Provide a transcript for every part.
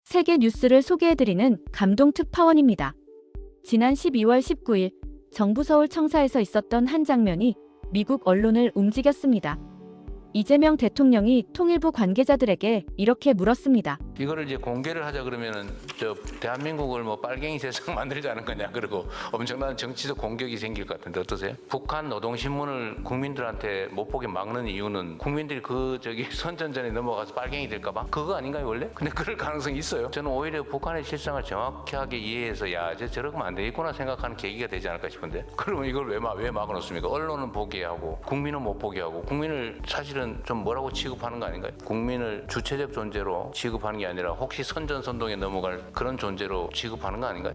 세계 뉴스를 소개해드리는 감동 특파원입니다. 지난 12월 19일 정부 서울 청사에서 있었던 한 장면이 미국 언론을 움직였습니다. 이재명 대통령이 통일부 관계자들에게 이렇게 물었습니다. 이거를 이제 공개를 하자 그러면은 대한민국을 빨갱이 세상 만들자는 거냐, 그리고 엄청난 정치적 공격이 생길 것 같은데 어떠세요? 북한 노동신문을 국민들한테 못 보게 막는 이유는 국민들이 선전전에 넘어가서 빨갱이 될까봐? 그거 아닌가요 원래? 근데 그럴 가능성이 있어요. 저는 오히려 북한의 실상을 정확하게 이해해서 저러면 안 되겠구나 생각하는 계기가 되지 않을까 싶은데, 그러면 이걸 왜 막아놓습니까? 언론은 보게 하고 국민은 못 보게 하고, 국민을 사실은 좀 뭐라고 취급하는 거 아닌가요? 국민을 주체적 존재로 취급하는 게 아니라 혹시 선전선동에 넘어갈 그런 존재로 취급하는 거 아닌가요?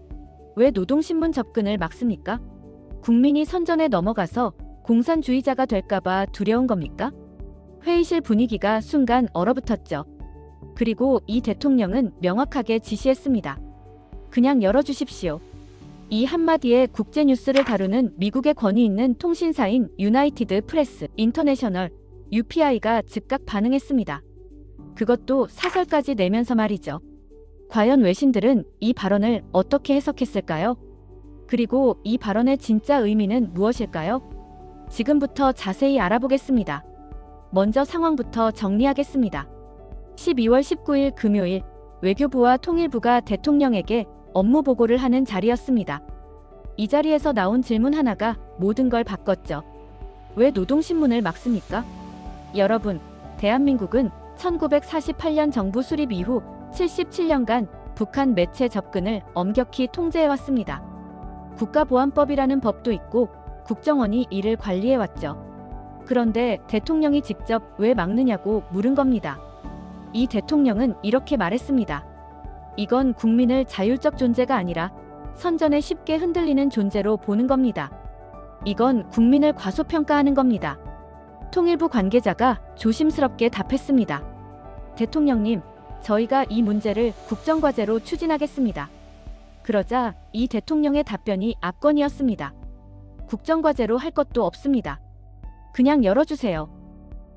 왜 노동신문 접근을 막습니까? 국민이 선전에 넘어가서 공산주의자가 될까봐 두려운 겁니까? 회의실 분위기가 순간 얼어붙었죠. 그리고 이 대통령은 명확하게 지시했습니다. 그냥 열어주십시오. 이 한마디에 국제뉴스를 다루는 미국의 권위 있는 통신사인 유나이티드 프레스 인터내셔널 UPI가 즉각 반응했습니다. 그것도 사설까지 내면서 말이죠. 과연 외신들은 이 발언을 어떻게 해석했을까요? 그리고 이 발언의 진짜 의미는 무엇일까요? 지금부터 자세히 알아보겠습니다. 먼저 상황부터 정리하겠습니다. 12월 19일 금요일 외교부와 통일부가 대통령에게 업무 보고를 하는 자리였습니다. 이 자리에서 나온 질문 하나가 모든 걸 바꿨죠. 왜 노동신문을 막습니까? 여러분, 대한민국은 1948년 정부 수립 이후 77년간 북한 매체 접근을 엄격히 통제해왔습니다. 국가보안법이라는 법도 있고 국정원이 이를 관리해왔죠. 그런데 대통령이 직접 왜 막느냐고 물은 겁니다. 이 대통령은 이렇게 말했습니다. 이건 국민을 자율적 존재가 아니라 선전에 쉽게 흔들리는 존재로 보는 겁니다. 이건 국민을 과소평가하는 겁니다. 통일부 관계자가 조심스럽게 답했습니다. 대통령님, 저희가 이 문제를 국정과제로 추진하겠습니다. 그러자 이 대통령의 답변이 압권이었습니다. 국정과제로 할 것도 없습니다. 그냥 열어주세요.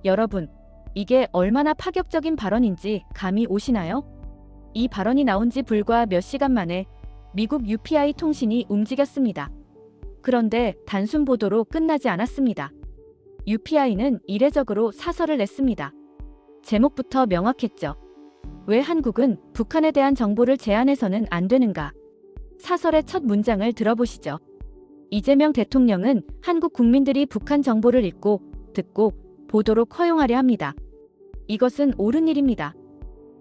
여러분, 이게 얼마나 파격적인 발언인지 감이 오시나요? 이 발언이 나온 지 불과 몇 시간 만에 미국 UPI 통신이 움직였습니다. 그런데 단순 보도로 끝나지 않았습니다. UPI는 이례적으로 사설을 냈습니다. 제목부터 명확했죠. 왜 한국은 북한에 대한 정보를 제한해서는 안 되는가? 사설의 첫 문장을 들어보시죠. 이재명 대통령은 한국 국민들이 북한 정보를 읽고, 듣고, 보도록 허용하려 합니다. 이것은 옳은 일입니다.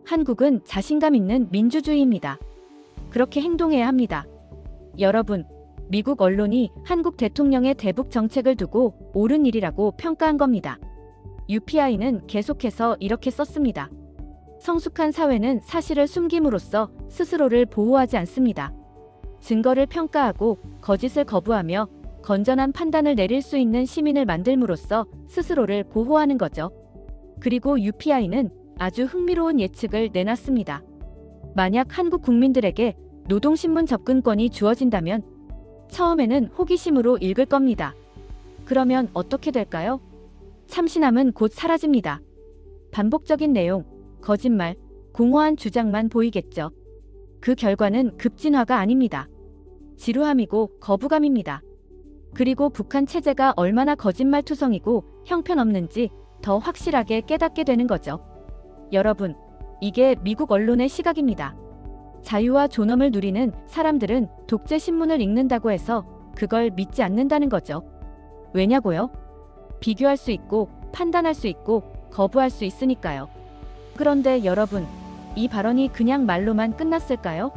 한국은 자신감 있는 민주주의입니다. 그렇게 행동해야 합니다. 여러분, 미국 언론이 한국 대통령의 대북 정책을 두고 옳은 일이라고 평가한 겁니다. UPI는 계속해서 이렇게 썼습니다. 성숙한 사회는 사실을 숨김으로써 스스로를 보호하지 않습니다. 증거를 평가하고 거짓을 거부하며 건전한 판단을 내릴 수 있는 시민을 만들므로써 스스로를 보호하는 거죠. 그리고 UPI는 아주 흥미로운 예측을 내놨습니다. 만약 한국 국민들에게 노동신문 접근권이 주어진다면 처음에는 호기심으로 읽을 겁니다. 그러면 어떻게 될까요? 참신함은 곧 사라집니다. 반복적인 내용, 거짓말, 공허한 주장만 보이겠죠. 그 결과는 급진화가 아닙니다. 지루함이고 거부감입니다. 그리고 북한 체제가 얼마나 거짓말투성이고 형편없는지 더 확실하게 깨닫게 되는 거죠. 여러분, 이게 미국 언론의 시각입니다. 자유와 존엄을 누리는 사람들은 독재 신문을 읽는다고 해서 그걸 믿지 않는다는 거죠. 왜냐고요? 비교할 수 있고, 판단할 수 있고, 거부할 수 있으니까요. 그런데 여러분, 이 발언이 그냥 말로만 끝났을까요?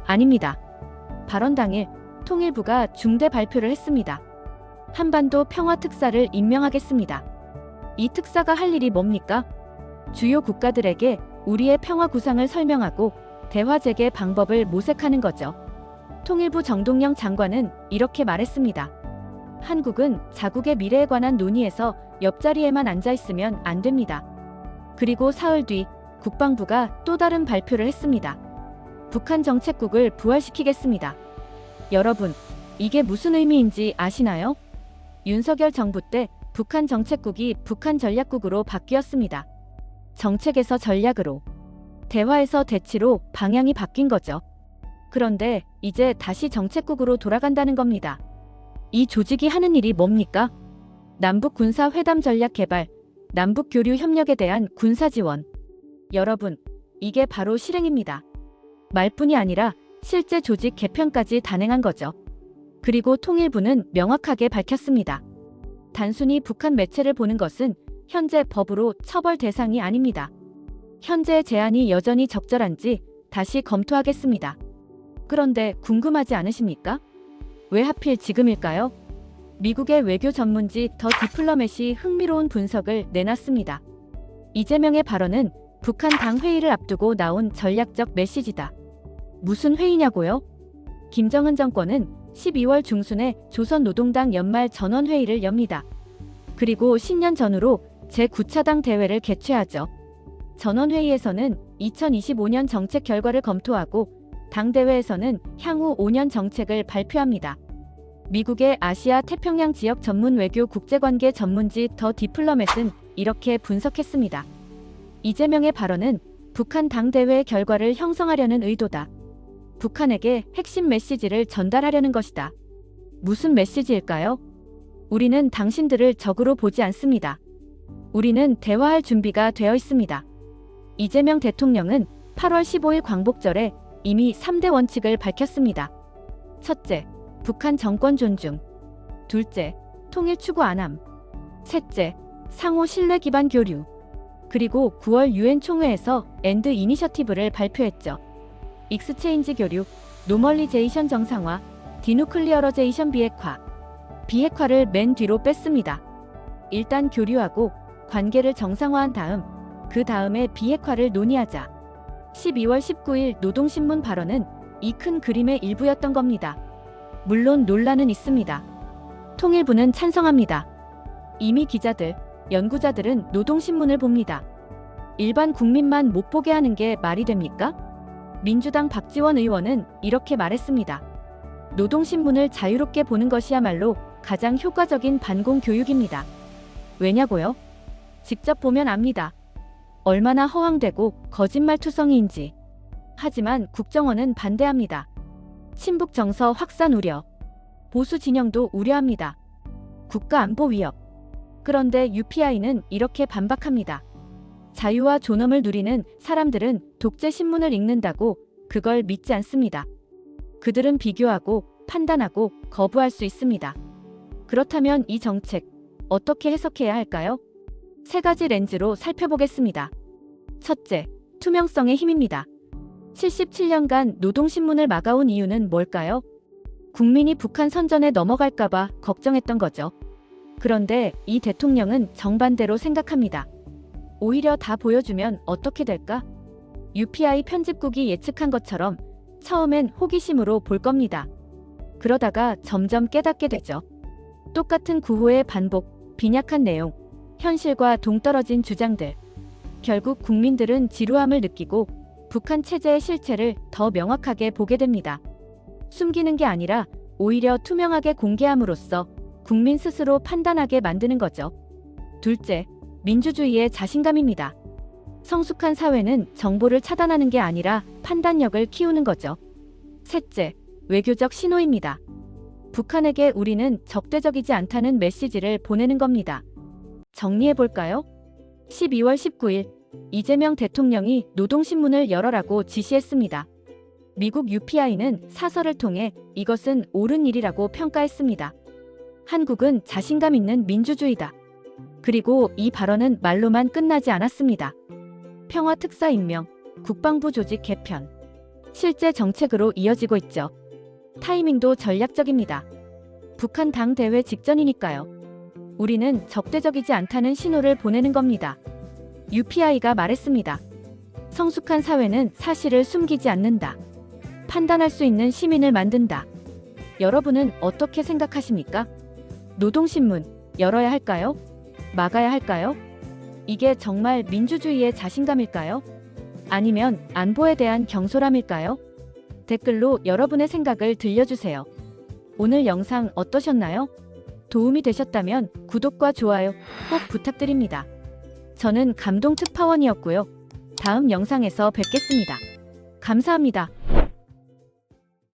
아닙니다. 발언 당일 통일부가 중대 발표를 했습니다. 한반도 평화특사를 임명하겠습니다. 이 특사가 할 일이 뭡니까? 주요 국가들에게 우리의 평화 구상을 설명하고 대화 재개 방법을 모색하는 거죠. 통일부 정동영 장관은 이렇게 말했습니다. 한국은 자국의 미래에 관한 논의에서 옆자리에만 앉아 있으면 안 됩니다. 그리고 사흘 뒤 국방부가 또 다른 발표를 했습니다. 북한 정책국을 부활시키겠습니다. 여러분, 이게 무슨 의미인지 아시나요? 윤석열 정부 때 북한 정책국이 북한 전략국으로 바뀌었습니다. 정책에서 전략으로. 대화에서 대치로 방향이 바뀐 거죠. 그런데 이제 다시 정책국으로 돌아간다는 겁니다. 이 조직이 하는 일이 뭡니까? 남북 군사 회담 전략 개발, 남북 교류 협력에 대한 군사 지원. 여러분, 이게 바로 실행입니다. 말뿐이 아니라 실제 조직 개편까지 단행한 거죠. 그리고 통일부는 명확하게 밝혔습니다. 단순히 북한 매체를 보는 것은 현재 법으로 처벌 대상이 아닙니다. 현재의 제한이 여전히 적절한지 다시 검토하겠습니다. 그런데 궁금하지 않으십니까? 왜 하필 지금일까요? 미국의 외교 전문지 더 디플로맷이 흥미로운 분석을 내놨습니다. 이재명의 발언은 북한 당 회의를 앞두고 나온 전략적 메시지다. 무슨 회의냐고요? 김정은 정권은 12월 중순에 조선노동당 연말 전원회의를 엽니다. 그리고 신년 전후로 제9차당 대회를 개최하죠. 전원회의에서는 2025년 정책 결과를 검토하고 당대회에서는 향후 5년 정책을 발표합니다. 미국의 아시아 태평양 지역 전문 외교 국제관계 전문지 더 디플로맷은 이렇게 분석했습니다. 이재명의 발언은 북한 당대회 결과를 형성하려는 의도다. 북한에게 핵심 메시지를 전달하려는 것이다. 무슨 메시지일까요? 우리는 당신들을 적으로 보지 않습니다. 우리는 대화할 준비가 되어 있습니다. 이재명 대통령은 8월 15일 광복절에 이미 3대 원칙을 밝혔습니다. 첫째, 북한 정권 존중. 둘째, 통일 추구 안함. 셋째, 상호 신뢰 기반 교류. 그리고 9월 유엔 총회에서 엔드 이니셔티브를 발표했죠. 익스체인지 교류, 노멀리제이션 정상화, 디누클리어러제이션 비핵화. 비핵화를 맨 뒤로 뺐습니다. 일단 교류하고 관계를 정상화한 다음, 그 다음에 비핵화를 논의하자. 12월 19일 노동신문 발언은 이 큰 그림의 일부였던 겁니다. 물론 논란은 있습니다. 통일부는 찬성합니다. 이미 기자들, 연구자들은 노동신문을 봅니다. 일반 국민만 못 보게 하는 게 말이 됩니까? 민주당 박지원 의원은 이렇게 말했습니다. 노동신문을 자유롭게 보는 것이야말로 가장 효과적인 반공교육입니다. 왜냐고요? 직접 보면 압니다. 얼마나 허황되고 거짓말투성이인지. 하지만 국정원은 반대합니다. 친북 정서 확산 우려. 보수 진영도 우려합니다. 국가안보 위협. 그런데 UPI는 이렇게 반박합니다. 자유와 존엄을 누리는 사람들은 독재 신문을 읽는다고 그걸 믿지 않습니다. 그들은 비교하고 판단하고 거부할 수 있습니다. 그렇다면 이 정책 어떻게 해석해야 할까요? 세 가지 렌즈로 살펴보겠습니다. 첫째, 투명성의 힘입니다. 77년간 노동신문을 막아온 이유는 뭘까요? 국민이 북한 선전에 넘어갈까봐 걱정했던 거죠. 그런데 이 대통령은 정반대로 생각합니다. 오히려 다 보여주면 어떻게 될까? UPI 편집국이 예측한 것처럼 처음엔 호기심으로 볼 겁니다. 그러다가 점점 깨닫게 되죠. 똑같은 구호의 반복, 빈약한 내용, 현실과 동떨어진 주장들. 결국 국민들은 지루함을 느끼고 북한 체제의 실체를 더 명확하게 보게 됩니다. 숨기는 게 아니라 오히려 투명하게 공개함으로써 국민 스스로 판단하게 만드는 거죠. 둘째, 민주주의의 자신감입니다. 성숙한 사회는 정보를 차단하는 게 아니라 판단력을 키우는 거죠. 셋째, 외교적 신호입니다. 북한에게 우리는 적대적이지 않다는 메시지를 보내는 겁니다. 정리해볼까요? 12월 19일 이재명 대통령이 노동신문을 열어라고 지시했습니다. 미국 UPI는 사설을 통해 이것은 옳은 일이라고 평가했습니다. 한국은 자신감 있는 민주주의다. 그리고 이 발언은 말로만 끝나지 않았습니다. 평화 특사 임명, 국방부 조직 개편. 실제 정책으로 이어지고 있죠. 타이밍도 전략적입니다. 북한 당 대회 직전이니까요. 우리는 적대적이지 않다는 신호를 보내는 겁니다. UPI가 말했습니다. 성숙한 사회는 사실을 숨기지 않는다. 판단할 수 있는 시민을 만든다. 여러분은 어떻게 생각하십니까? 노동신문 열어야 할까요? 막아야 할까요? 이게 정말 민주주의의 자신감일까요? 아니면 안보에 대한 경솔함일까요? 댓글로 여러분의 생각을 들려주세요. 오늘 영상 어떠셨나요? 도움이 되셨다면 구독과 좋아요 꼭 부탁드립니다. 저는 감동 특파원이었고요. 다음 영상에서 뵙겠습니다. 감사합니다.